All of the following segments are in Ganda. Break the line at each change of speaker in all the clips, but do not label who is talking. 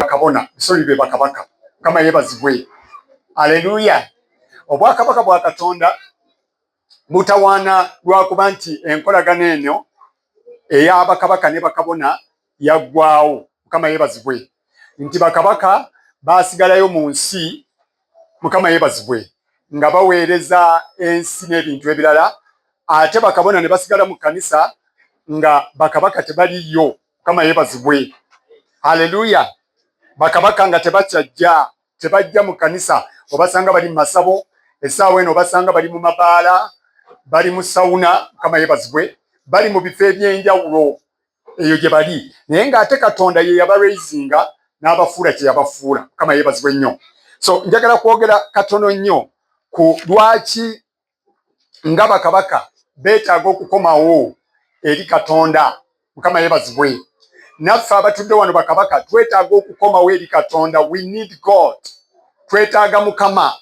kabona sorry be bakabaka kama yebazibwe. Haleluya. Obwakabaka bwa Katonda mutawana lwakuba nti enkolagano eno ey'abakabaka ne bakabona yaggwaawo Mukama yeebazibwe. Nti bakabaka baasigalayo mu nsi Mukama yeebazibwe nga baweereza ensi n'ebintu ebirala, ate bakabona ne basigala mu kkanisa nga bakabaka tebaliyo Mukama yeebazibwe. Haleluya. Bakabaka nga tebajja mu kkanisa, obasanga bali mu masabo, essaawa eno obasanga bali mu mabaala, bali mu sawuna Mukama yeebazibwe, bali mu bifo eby'enjawulo eyo gye bali, naye ng'ate Katonda ye yabaraisinga n'abafuula kye yabafuula Mukama yeebazibwe nnyo. So njagala kwogera katono nnyo ku lwaki nga bakabaka beetaaga okukomawo eri Katonda Mukama yeebazibwe. Naffe abatudde wano bakabaka twetaaga okukomawo eri Katonda. We need God. Twetaaga Mukama.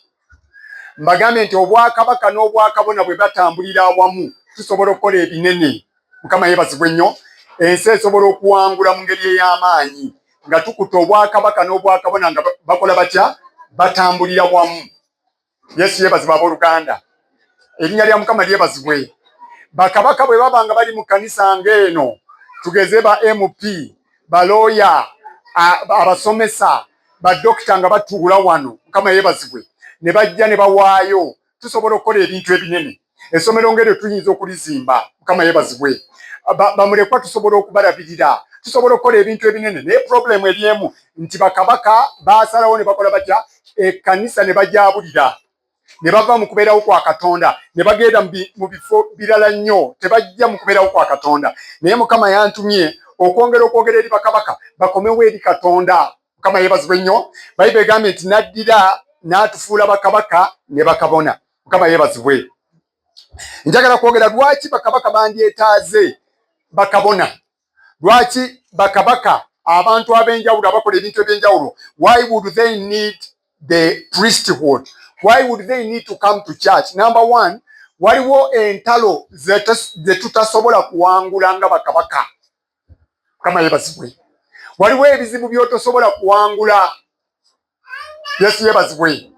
Mbagambye nti obwakabaka n'obwakabona bwe batambulira awamu tusobola okukola ebinene Mukama yeebazibwe nnyo. Ensi esobola okuwangula mu ngeri ey'amaanyi nga tukuta obwakabaka n'obwakabona nga bakola batya, batambulira wamu. Yesu yeebazibwe abooluganda. Erinnya lya Mukama lyebazibwe. Bakabaka bwe baba nga bali mu kkanisa ng'eno, tugeze ba MP, balooya, abasomesa, badokita nga batuula wano Mukama yeebazibwe, ne bajja ne bawaayo, tusobola okukola ebintu ebinene. Essomero ng'eryo tuyinza okulizimba Mukama yeebazibwe. Bamulekwa tusobola okubalabirira, tusobola okukola ebintu ebinene. Naye problemu eryemu nti bakabaka baasalawo ne bakola batya, ekkanisa ne bajaabulira, ne bava mu kubeerawo kwa Katonda, ne bagenda mu bifo birala nnyo, tebajja mu kubeerawo kwa Katonda. Naye Mukama yantumye okwogera eri bakabaka bakomewo eri Katonda Mukama yeebazibwe nnyo. Bayibuli egambye nti naddira n'atufuula bakabaka ne bakabona Mukama yeebazibwe. Njagala kwogera lwaki bakabaka bandyetaaze bakabona. Lwaki bakabaka abantu ab'enjawulo abakola ebintu eby'enjawulo, why would they need the priesthood? Why would they need to come to church? Number one, waliwo entalo ze tutasobola kuwangula nga bakabaka Mukama yeebazibwe. Waliwo ebizibu by'otosobola kuwangula. Yesu yeebazibwe.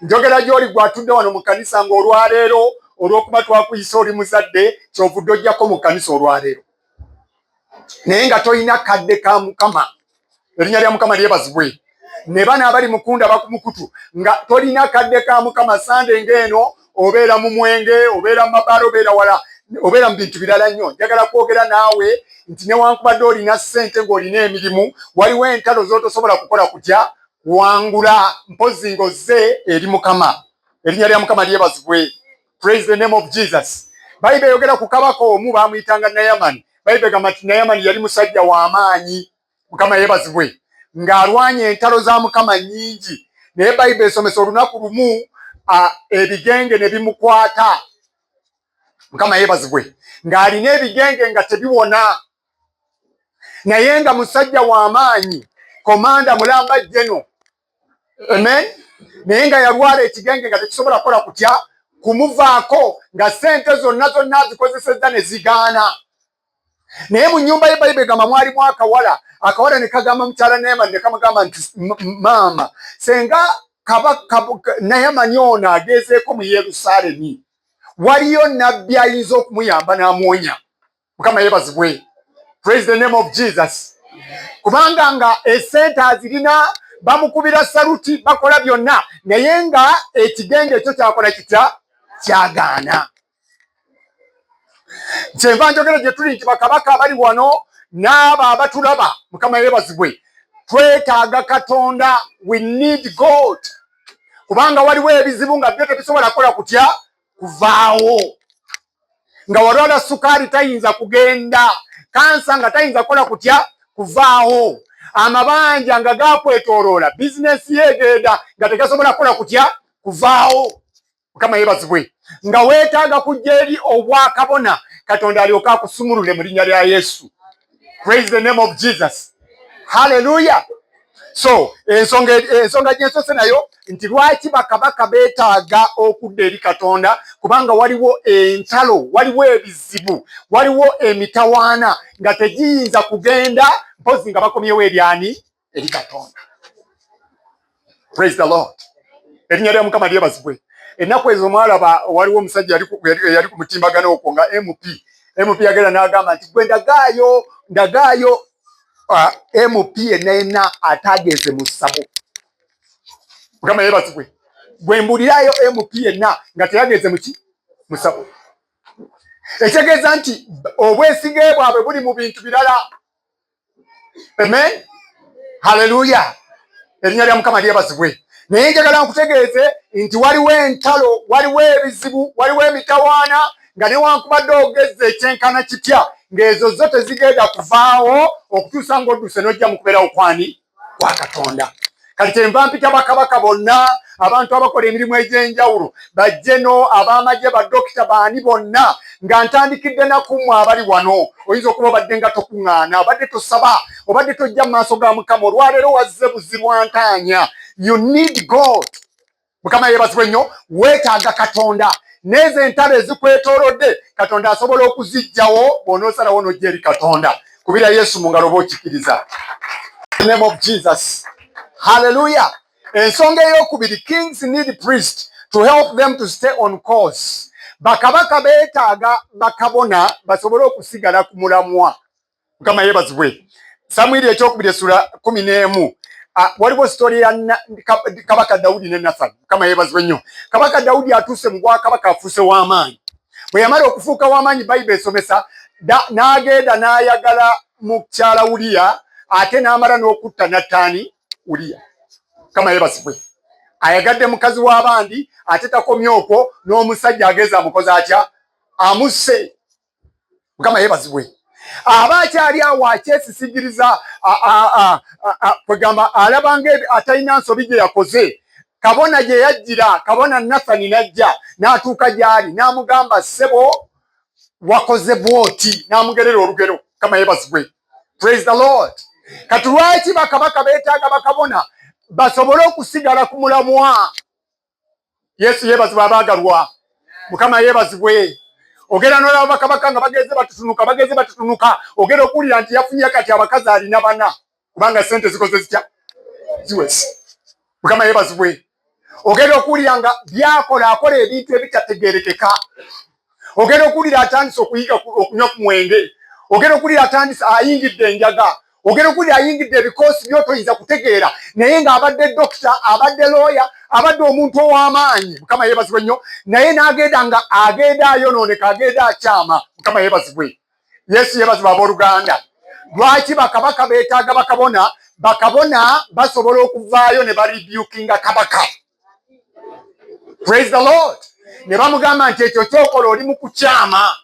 Njogera gy'oli gw'atudde wano mu kkanisa ng'olwaleero olw'okuba twakuyisa oli muzadde kyovudde ojjako mu kkanisa olwaleero, naye nga tolina kadde ka Mukama. Erinnya lya Mukama lyebazibwe. Ne bano abali mukunda bakumukutu nga tolina kadde ka Mukama. Sande ng'eno obeera mu mwenge, obeera mu mabaala, obeera wala, obeera mu bintu birala nnyo. Njagala kwogera naawe nti newankubadde olina ssente ng'olina emirimu, waliwo entalo z'otosobola kukola kutya kuwangula, mpozi ng'ozze eri Mukama. Erinnya lya Mukama lyebazibwe. Praise the name of Jesus. Bayibuli eyogera ku kabaka omu baamuyitanga Nayamani. Bayibuli egamba nti Nayamani yali musajja w'amaanyi Mukama yeebazibwe, ng'alwanya entalo za Mukama nnyingi. Naye Bayibuli esomesa olunaku lumu ebigenge ne bimukwata Mukama yeebazibwe, ng'alina ebigenge nga tebiwona, naye nga musajja w'amaanyi, komanda mulamba jeno. Amen. Naye nga yalwala ekigenge nga tekisobola kukola kutya kumuvaako, nga ssente zonna zikozesezza ne zigaana. Naye mu nnyumba ye Bayibuli egamba mwalimu akawala ne kagamba mukyala Nayamani, ne kamugamba nti maama, senga Nayamani ono agezeeko mu Yerusaalemi, waliyo nabbi ayinza okumuyamba n'amuwonya. Mukama yeebazibwe. Praise the name of Jesus. Kubanga nga essente azirina, bamukubira saluti, bakola byonna, naye nga ekigenge ekyo kyakola kitya, kyagaana. Kyenva njogera gye tuli nti bakabaka abali wano n'abo abatulaba Mukama yeebazibwe, twetaaga Katonda. We need God. Kubanga waliwo ebizibu nga byo tebisobola kukola kutya kuvaawo. Nga walwala sukaali tayinza kugenda, kansa nga tayinza kukola kutya kuvaawo, amabanja nga gakwetooloola, bizinesi yeegenda nga tegasobola kukola kutya kuvaawo. Mukama yeebazibwe. Nga weetaaga kujja eri obwakabona, Katonda alyoke akusumulule mu linnya lya Yesu. Praise the name of Jesus. Hallelujah. So ensonga gyensose nayo nti lwaki bakabaka beetaaga okudda eri Katonda, kubanga waliwo entalo, waliwo ebizibu, waliwo emitawaana nga tegiyinza kugenda mpozi nga bakomyewo eryani eri Katonda. Praise the Lord. Erinnya lya Mukama lyebazibwe. Ennaku ezo mwalaba waliwo omusajja yali ku mutimbagano okwo nga MP yagenda n'agamba nti gwe ndagaayo MP yenna atageze mu ssabo. Mukama yeebazibwe. Gwe mbulirayo MP yenna nga teyageze mu ssabo. Ekitegeeza nti obwesige bwabwe buli mu bintu birala. Amen. Hallelujah. Erinnya lya Mukama lyebazibwe. Naye njagala nkutegeeze nti waliwo entalo, waliwo ebizibu, waliwo emitawaana nga newankubadde ogezze ekyenkana kitya ng'ezo zo tezigenda kuvaawo okutuusa ng'odduse n'ojja mu kubeerawo kwani? Kwa Katonda. Kati kyenva mpita bakabaka bonna, abantu abakola emirimu egy'enjawulo, bajjeno, ab'amagye, baddokita, baani bonna, nga ntandikidde nakumwe abali wano. Oyinza okuba obadde nga tokuŋŋaana, obadde tosaba, obadde tojja mu maaso ga Mukama, olwaleero wazze buzirwantaanya. You need God. Mukama yeebazibwe nnyo, weetaaga Katonda. N'ezo entalo ezikwetoolodde Katonda asobola okuziggyawo bw'onoosalawo n'ojja eri Katonda. Kubira Yesu mu ngalo bw'okkiriza. In the name of Jesus. Hallelujah. Ensonga ey'okubiri, kings need priests to help them to stay on course. Bakabaka beetaaga bakabona basobole okusigala ku mulamwa. Mukama yeebazibwe. Samwiri ekyokubiri essula 11. Waliwo story ya Kabaka Daudi ne Nathani. Mukama yeebazibwe nnyo. Kabaka Daudi atuuse mu bwakabaka afuuse w'amaanyi. Bwe yamala okufuuka w'amaanyi Bayibuli esomesa n'agenda n'ayagala mukyala Uliya ate n'amala n'okutta Nataani Uliya. Mukama yeebazibwe. Ayagadde mukazi w'abandi ate takomye okwo n'omusajja ageza amukoze atya? Amusse. Mukama yeebazibwe. Aba akyali awo akyesisigiriza kwegamba alabanga atalina nsobi gye yakoze. Kabona gye yajjira, kabona Nathani n'ajja n'atuuka gy'ali n'amugamba ssebo wakoze bw'oti, n'amugerera olugero. Mukama yeebazibwe. Praise the Lord. Kati lwaki bakabaka beetaaga bakabona basobole okusigala ku mulamwa? Yesu yeebazibwe abaagalwa. Mukama yeebazibwe. Ogera n'olaba bakabaka nga bageze batutunuka. Ogera okuwulira nti yafunye kati abakazi alina bana kubanga ssente zikoze zitya? Ziwese. Mukama yeebazibwe. Ogera okuwulira nga akola ebintu ebitategeerekeka. Ogera okuwulira atandise okuyiga okunywa ku mwenge. Ogera okuwulira atandise ayingidde enjaga. Ogera okuwulira ayingidde ebikoosi by'otoyinza kutegeera naye ng'abadde dokita, abadde looya, abadde omuntu ow'amaanyi. Mukama yeebazibwe nnyo. Naye n'agenda nga agenda ayonooneka, agenda akyama. Mukama yeebazibwe. Yesu yeebazibwe abooluganda. Lwaki bakabaka beetaaga bakabona? Bakabona basobola okuvaayo ne baribyukinga kabaka. Praise the Lord. Ne bamugamba nti ekyo kyokola oli mu kukyama.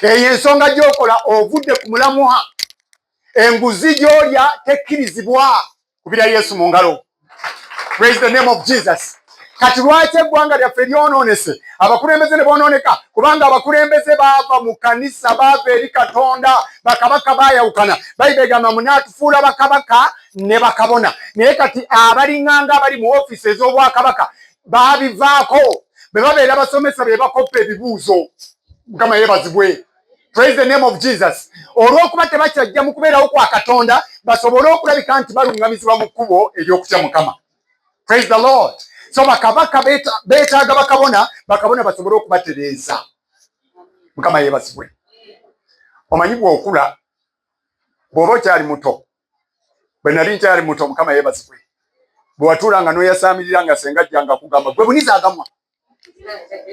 Eyo ensonga gy'okola ovudde ku mulamwa. Enguzi gy'olya tekkirizibwa. Kubira Yesu mu ngalo. Praise the name of Jesus. Kati lwaki eggwanga lyaffe lyonoonese? Abakulembeze ne boonooneka kubanga abakulembeze baava mu kanisa, baava eri Katonda, bakabaka baayawukana. Bayibuli egamba munaatufuula bakabaka ne bakabona. Naye kati abalinganga abali mu ofiisi ez'obwakabaka baabivaako. Be babeera basomesa be bakoppa ebibuuzo. Mukama yeebazibwe. Praise the name of Jesus. Olw'okuba tebakyajja mu kubeerawo kwa Katonda basobole okulabika nti balungamizibwa mu kkubo ery'okutya Mukama. Praise the Lord. So bakabaka beetaaga bakabona basobole okubatereeza. Mukama yeebazibwe. Omanyi bw'okula bw'oba okyali muto. Bwe nali nkyali muto Mukama yeebazibwe. Bwe watuulanga n'oyasaamirira nga senga ajjanga kugamba gwe buniza agamwa.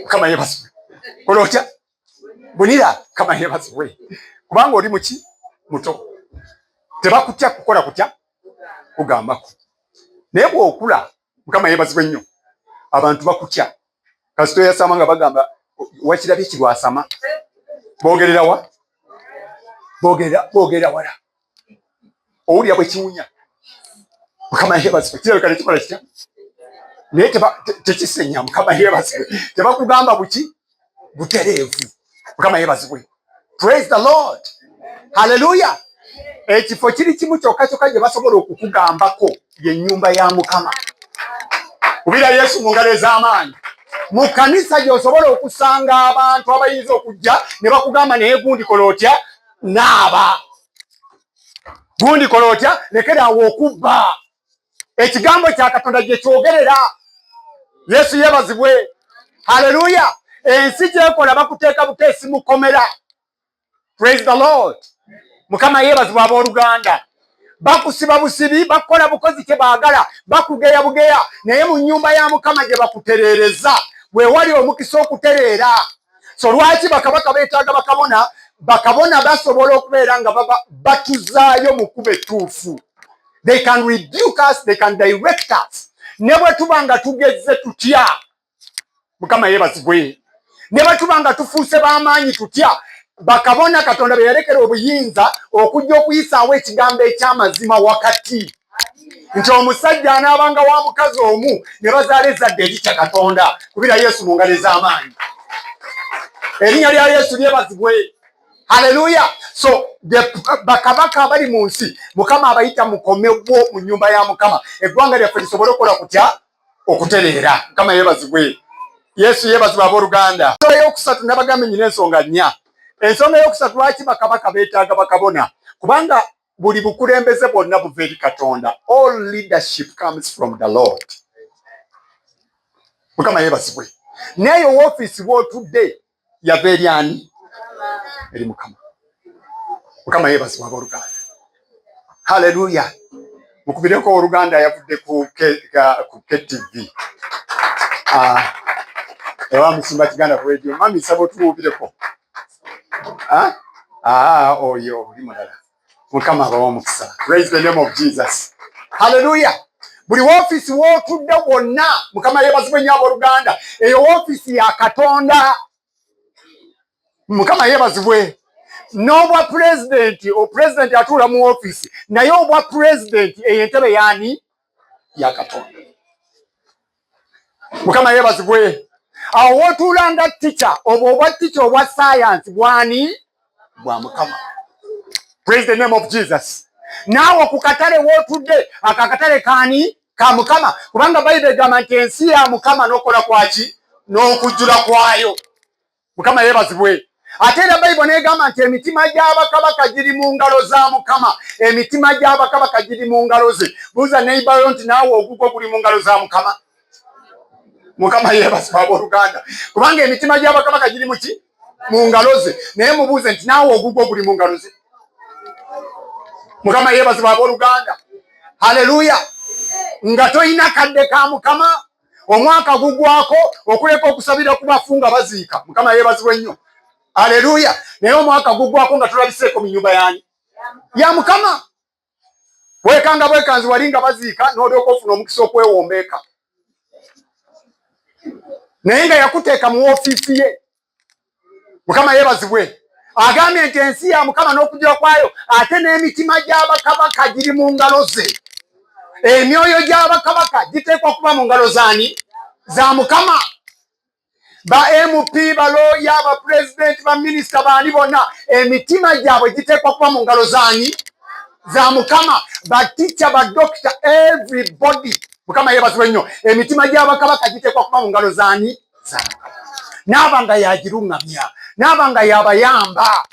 Mukama yeebazibwe. Kola otya? Bunira. Mukama yeebazibwe. Kubanga oli muki? Muto. Tebakutya kukola kutya? Kugambako. Naye bw'okula Mukama yeebazibwe nnyo. Abantu bakutya. Kasito yasama nga bagamba wakirabye kirwasama. Boogerera wa? Boogera wala. Owulira bwe kiwunya. Mukama yeebazibwe. Kirabika ne kikola kitya? Naye tekisenya. Mukama yeebazibwe. Tebakugamba buki? Butereevu. Mukama yeebazibwe. Praise the Lord. Hallelujah. Ekifo kiri kimu kyokka gye basobola okukugambako ye nnyumba ya Mukama. Kubira Yesu mu ngalo ez'amaanyi. Mu kanisa gy'osobola okusanga abantu abayinza okujja ne bakugamba naye gundi kola otya? Naaba. gundi kola otya lekera awo okubba. Ekigambo kya Katonda gye kyogerera. Yesu yebazibwe. Haleluya. Ensi gyekola bakuteeka buteesi mukomera. Praise the Lord. Mukama yebazibwe abooluganda. Bakusiba busibi, bakola bukozi kye baagala, bakugeya bugeya, naye mu nnyumba ya Mukama gye bakutereereza bwe wali omukisa okutereera. So lwaki bakabaka beetaaga bakabona? Bakabona basobola okubeera nga batuzaayo mu kkubo ettuufu. They can rebuke us, they can direct us. Ne bwe tuba nga tugezze tutya, Mukama yeebazibwe. Ne bwe tuba nga tufuuse b'amaanyi tutya, bakabona Katonda be yalekera obuyinza okujja okuyisaawo ekigambo eky'amazima wakati. Nti omusajja anaabanga wa mukazi omu ne bazaala ezzadde eritya Katonda kubira Yesu mu ngalo ez'amaanyi. Erinnya lya Yesu lyebazibwe. Haleluya. So bakabaka abali mu nsi Mukama abayita mukomebwo mu nnyumba ya Mukama. Eggwanga lyaffe lisobole okukola kutya? Okutereera. Mukama yeebazibwe. Yesu yeebazibwe abooluganda. Ensonga ey'okusatu nabagambe nnyina ensonga nnya. Ensonga ey'okusatu lwaki bakabaka beetaaga bakabona? Kubanga buli bukulembeze bwonna buva eri Katonda. All leadership comes from the Lord. Mukama yeebazibwe. N'eyo woofiisi w'otudde yava eri ani? Eri Mukama. Mukama yeebazibwe abooluganda. Haleluya. Mukubireko oluganda yavudde ku KTV. Ewa Musimba Kiganda ku radio. Mami nsaba otubuubireko. Oyo oli mulala. Mukama abawa omukisa. Praise the name of Jesus. Haleluya. Buli woofiisi w'otudde wonna Mukama yeebazibwe nnyo abooluganda. Eyo woofiisi ya Katonda. Mukama yeebazibwe. N'obwa pulezidenti, pulezidenti atuula mu woofiisi, naye obwa pulezidenti eyo entebe yaani? Ya Katonda. Mukama yeebazibwe. Awo w'otuula nga tica, obwa tica obwa science bwani? Bwa Mukama. Praise the name of Jesus. Naawe ku katale w'otudde, akakatale kaani? Ka Mukama. Kubanga Bayibuli egamba nti ensi ya Mukama n'okola kwaki? N'okujjula kwayo. Mukama yeebazibwe. Ate era Bayibuli n'egamba nti emitima gy'abakabaka giri mu ngalo za Mukama. Emitima gy'abakabaka giri mu ngalo ze. Buuza neighbor yo nti naawe ogugwo guli mu ngalo za Mukama. Mukama yeebazibwe abooluganda. Kubanga emitima gy'abakabaka giri mu ki? Mu ngalo ze. Naye mubuuze nti naawe ogugwo guli mu ngalo ze. Mukama yeebazibwe abooluganda. Haleluya. Nga toyina kadde ka Mukama, omwaka gugwako okuleka okusabira ku bafu nga baziika. Mukama yeebazibwe nnyo. Haleluya. Naye omwaka gugwako nga tulabiseeko mu nnyumba yaani? Ya Mukama. Weekanga bwekanzi wali nga baziika n'olyoka ofuna omukisa okwewombeeka. Naye nga yakuteeka mu woofiisi ye. Mukama yeebazibwe. Agambye nti ensi ya Mukama n'okujjula kwayo, ate n'emitima gy'abakabaka giri mu ngalo ze. Emyoyo gy'abakabaka giteekwa kuba mu ngalo zaani? Za Mukama. Ba MP, balooya, ba pulezidenti, ba minisita, baani bonna emitima gyabwe giteekwa kuba mu ngalo zaani? Za Mukama. Ba teacher, ba doctor, everybody. Mukama yeebazibwe nnyo. Emitima gy'abakabaka giteekwa kuba mu ngalo zaani? Za Mukama. Naaba nga yagiruŋŋamya, naaba nga yabayamba.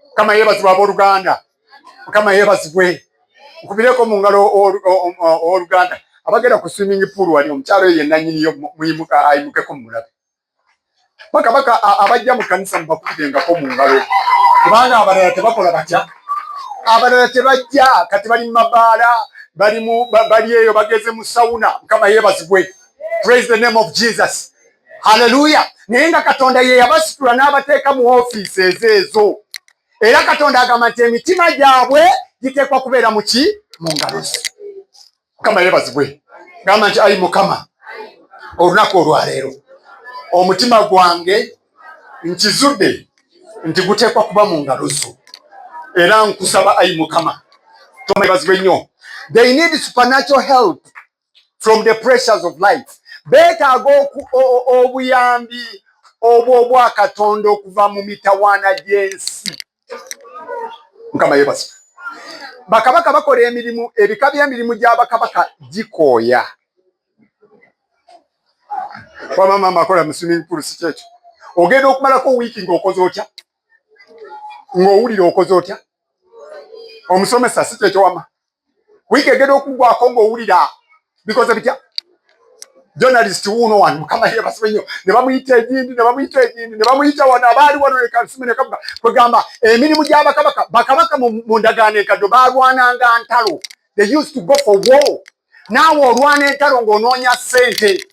Mukama yeebazibwe abooluganda. Mukama yeebazibwe. Nkubireko mu ngalo oluganda. Abagenda ku swimming pool wali omukyalo ye nannyiniyo muyimuka ayimukeko mulabe. Bakabaka abajja mu kanisa mubakubirengako mu ngalo. Kubanga abalala tebakola batya. Abalala tebajja kati bali mu mabaala, bali eyo bageze mu sawuna. Mukama yeebazibwe. Praise the name of Jesus. Haleluya. Naye nga Katonda ye yabasitula n'abateeka mu woofiisi ezo. Era Katonda agamba nti emitima gyabwe giteekwa kubeera mu ki? Mu ngalo ze. Mukama yeebazibwe. Gamba nti ayi Mukama, olunaku olwaleero omutima gwange nkizudde nti guteekwa kuba mu ngalo zo. Era nkusaba ayi Mukama, Mukama yeebazibwe nnyo. They need supernatural help from the pressures of life. Beetaaga obuyambi obwa Katonda okuva mu mitawaana gy'ensi. Mukama yeebazibwe. Bakabaka bakola emirimu, ebika by'emirimu gy'abakabaka gikooya. Wamama akola mu swimming pool si kyekyo. Ogenda okumalako wiiki ng'okoze otya? Ng'owulira okoze otya? omusomesa si kyewama wikegera okugwako ng'owulira because bitya journalist wuno wano mukama yebazibwe nnyo ne bamuyita egindi ne bamuyita wano abaali wano ekasimene kabuga kwegamba emirimu gy'abakabaka bakabaka mu ndagaano enkaddo baalwananga ntalo. They used to go for war. Naawe olwana entalo ng'onoonya ssente,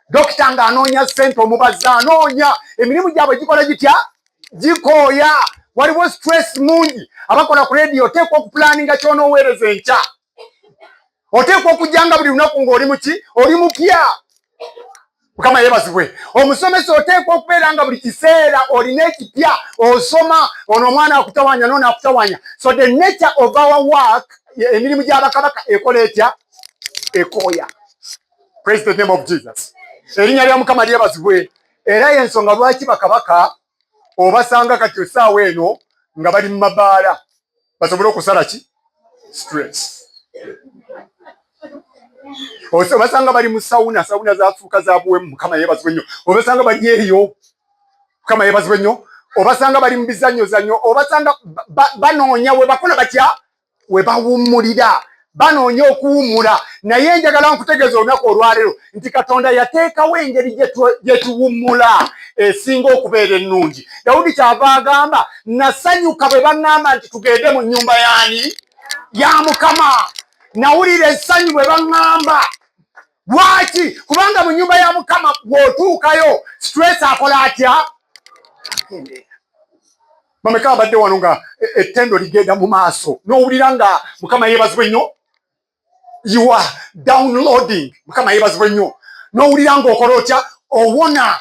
dokita ng'anoonya ssente, omubazi anoonya, emirimu gyabwe gikola gitya gikooya. Waliwo stress mungi. Abakola ku radio oteekwa okupulaninga ky'onooweereza enkya, oteekwa okujjanga buli lunaku ng'oli muki oli mupya. Mukama yebazibwe. Omusomesa oteekwa okubeera nga buli kiseera olina ekipya osoma, ono omwana akutawanya n'ono akutawanya. So the nature of our work, emirimu gy'abakabaka ekola etya ekooya. Praise the name of Jesus. Erinnya lya Mukama lyebazibwe. Era y'ensonga lwaki bakabaka obasanga kati essaawa eno nga bali mu mabaala basobole okusala ki stress. Obasanga bali mu sawuna zaafuuka za buwemu. Mukama yeebazibwe nnyo. Obasanga bali eyo. Mukama yeebazibwe nnyo. Obasanga bali mu bizannyo. Obasanga banoonya we bakola batya we bawummulira. Banoonya okuwummula. Naye njagala nkutegeeza olunaku olwaleero nti Katonda yateekawo engeri gye tuwummula esinga okubeera ennungi. Dawudi kyava agamba nasanyuka bwe baŋŋamba nti tugende mu nnyumba yaani ya Mukama. Nawulira essanyu bwe baŋŋamba. Lwaki? Kubanga mu nnyumba ya Mukama bw'otuukayo stress akola atya? Bameka abadde wano nga ettendo ligenda mu maaso n'owulira nga Mukama yeebazibwe nnyo. You are downloading. Mukama yeebazibwe nnyo. N'owulira ng'okola otya? Owona.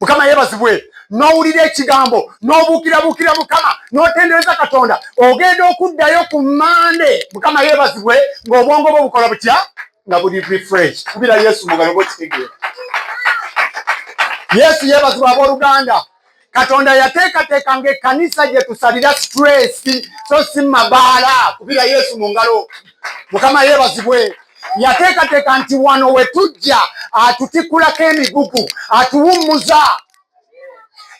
Mukama yeebazibwe. N'owulira ekigambo n'obuukira Mukama n'otendereza Katonda ogenda okuddayo ku Mande. Mukama yeebazibwe ng'obwongo bwo bukola butya? Nga buli refresh. Kubira Yesu mu ngalo bw'okitegeera. Yesu yeebazibwe abooluganda. Katonda yateekateeka ng'ekkanisa gye tusalira stress so si mabaala. Kubira Yesu mu ngalo. Mukama yeebazibwe. Yateekateeka nti wano we tujja atutikulako emigugu atuwummuza.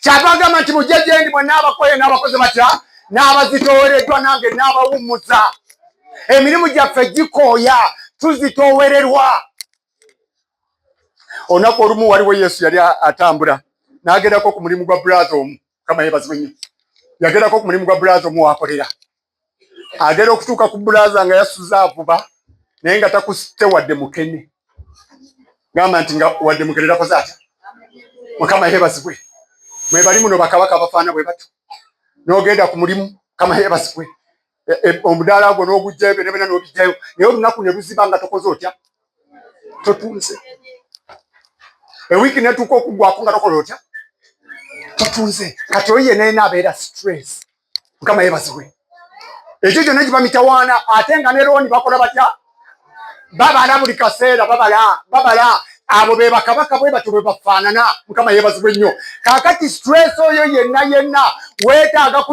Kyava agamba nti mujje gye ndi mwenna abakoye n'abakozi batya n'abazitoowereddwa nange n'abawummuza. Emirimu gyaffe gikooya tuzitoowererwa. Olunaku olumu waliwo Yesu yali atambula n'agendako ku mulimu gwa brother omu. Mukama yeebazibwe nnyo. Yagendako ku mulimu gwa brother omu w'akolera. Agenda okutuuka ku brother nga yasuza avuba naye nga takutte wadde mukene. Gamba nti nga wadde mukene takoze atya. Mukama yeebazibwe. Mwebali muno bakabaka bafaana bwe batyo. N'ogenda ku mulimu. Mukama yeebazibwe. Omudaala gwo n'ogujjayo bena n'obijjayo naye olunaku ne luziba nga tokoze otya totunze. Ewiiki netuuka okugwako nga tokola otya totunze. Kati oyo yenna abeera stress. Mukama yeebazibwe. Ekyo kyonna kiba mitawaana ate nga ne looni bakola batya babala buli kaseera babala. Abo be bakabaka bwe batyo bwe bafaanana. Mukama yeebazibwe nnyo. Kaakati stress oyo yenna weetaaga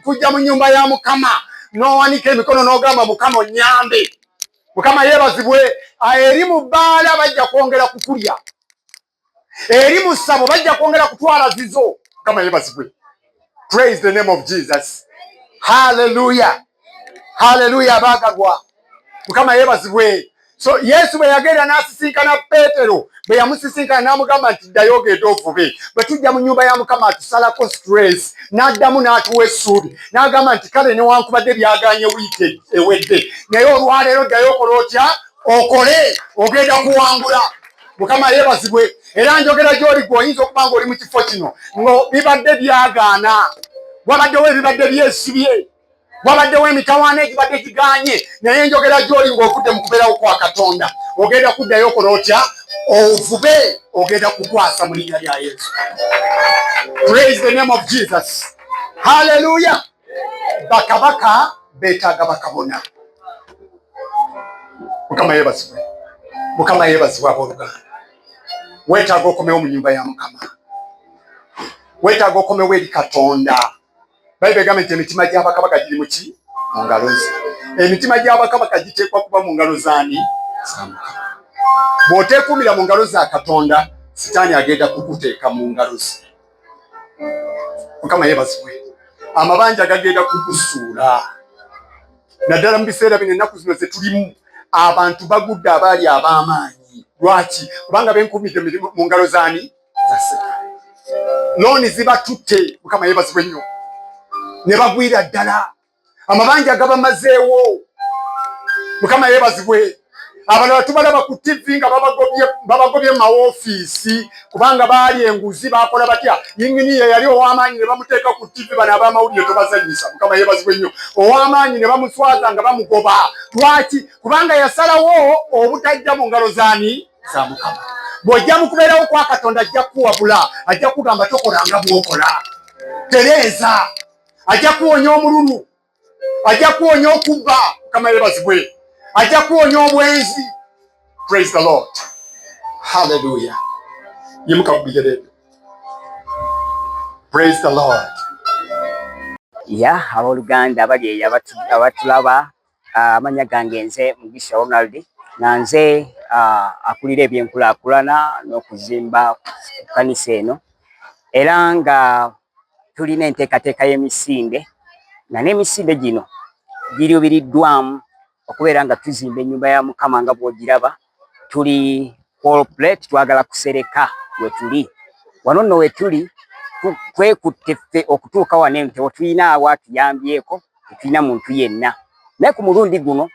kujja mu nnyumba ya Mukama n'owanika emikono n'ogamba Mukama onnyambe. Mukama yeebazibwe. Eri mu bbaala bajja kwongera kukulya. Eri mu ssabo bajja kwongera kutwala zizo. Mukama yeebazibwe. Praise the name of Jesus. Hallelujah. Hallelujah abaagalwa. Mukama yeebazibwe. So Yesu bwe yagenda n'asisinkana Peetero bwe yamusisinkana n'amugamba nti ddayo ogende ovube. Bwe tujja mu nnyumba ya Mukama atusalako stress n'addamu n'atuwa essuubi n'agamba nti kale newankubadde byaganye wiiki ewedde naye olwaleero ddayo okola otya okole ogenda kuwangula. Mukama yeebazibwe. Era njogera gy'oli gwe oyinza okuba ng'oli mu kifo kino ngo bibadde byagaana, wabaddewo ebibadde byesibye, wabaddewo emitawaana egibadde giganye, naye njogera gy'oli ng'ovudde mu kubeerawo kwa Katonda ogenda kuddayo okola otya ovube ogenda kukwasa mu linnya lya Yesu. Praise the name of Jesus. Hallelujah. Bakabaka beetaaga bakabona. Mukama yeebazibwe. Mukama yeebazibwe abooluganda. Weetaaga okomewo mu nnyumba ya Mukama. Weetaaga okomewo eri Katonda. Bayibuli egamba nti emitima gy'abakabaka giri mu ki? Mu ngalo ze. Emitima gy'abakabaka giteekwa kuba mu ngalo zaani? Za Mukama. Bw'oteekuumira mu ngalo za Katonda, Sitaani agenda kukuteeka mu ngalo ze. Mukama yeebazibwe. Amabanja gagenda kukusuula. naddala mu biseera bino ennaku zino ze tulimu abantu bagudde abaali ab'amaanyi. Lwaki? Kubanga benkumidde mu ngalo zaani? Za Setaani. Looni zibatutte, Mukama yeebazibwe nnyo, ne bagwira ddala. Amabanja gabamazeewo, Mukama yeebazibwe. Abalala tubalaba ku TV nga babagobye mu woofiisi kubanga baali enguzi, bakola batya. Yingini ye yali ow'amaanyi ne bamuteeka ku TV, bano ab'amawulire tobazanyisa. Mukama yeebazibwe nnyo. Ow'amaanyi ne bamuswaza nga bamugoba. Lwaki? Kubanga yasalawo obutajja mu ngalo zaani? Za Mukama. Bw'ojja mu kubeerawo kwa Katonda ajja kuwabula, ajja kugamba tokola nga bw'okola. Tereeza ajja kuwonya omululu, ajja kuwonya okubba. Mukama yeebazibwe. Ajja kuwonya obwenzi. Praise the Lord. Hallelujah. Yimuka kubigere. Praise the Lord.
Ya aboluganda abali abatulaba, amanya gange nze Mugisha Ronald, nanze akulira ebyenkulaakulana n'okuzimba kanisa eno, era nga tulina enteekateeka y'emisinde, na n'emisinde gino giruubiriddwamu okubeera nga tuzimba ennyumba ya Mukama nga bw'ogiraba. Tuli corporate, twagala kusereka we tuli. Wano nno we tuli twekutte ffe okutuuka wano eno tewatulina awatuyambyeko, tetulina muntu yenna. Naye ku mulundi guno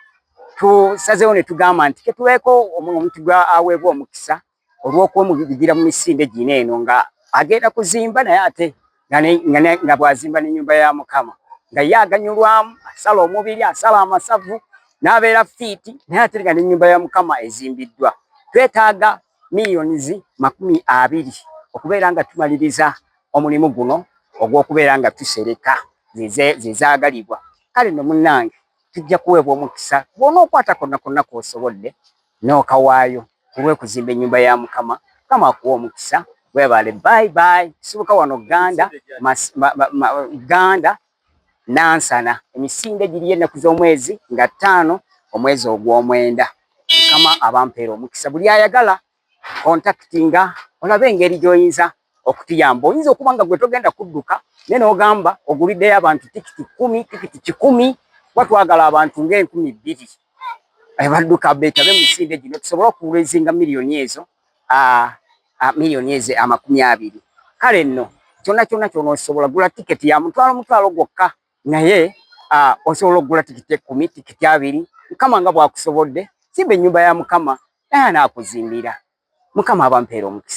tusazeewo ne tugamba nti ketuweeko omuntu aweebwa omukisa olw'okwemugigira mu misinde gino eno nga agenda kuzimba, naye ate nga bw'azimba n'ennyumba ya Mukama nga ye aganyulwamu, asala omubiri, asala amasavu, n'abeera fiiti, naye ate nga n'ennyumba ya Mukama ezimbiddwa. Twetaaga millions 20 okubeera nga tumaliriza omulimu guno ogw'okubeera nga tusereka zizaagalibwa. Kale nno munnange, tujja kuweebwa omukisa bw'onookwata konna konna kw'osobodde n'okawaayo olw'okuzimba ennyumba ya Mukama. Mukama akuwa omukisa. Weebale. Bye bye. Tusibuka wano Ganda Nansana. Emisinde giri ennaku z'omwezi nga 5 omwezi ogw'omwenda. Mukama abampeera omukisa. Buli ayagala contactinga olabe engeri gy'oyinza okutuyamba. Oyinza okuba nga gwe togenda kudduka naye n'ogamba oguliddeyo abantu tikiti 10 watwagala abantu nga 20,000 badduka beetabe mu misinde gino tusobole okulezinga miliyoni ezo, miliyoni ezo 20. Kale nno kyonna ky'onoosobola gula tiketi ya mutwalo gwokka, naye osobola okugula tikiti 10, tikiti 20. Mukama nga bw'akusobodde, zimba ennyumba ya Mukama naye anaakuzimbira. Mukama abampeera omukisa.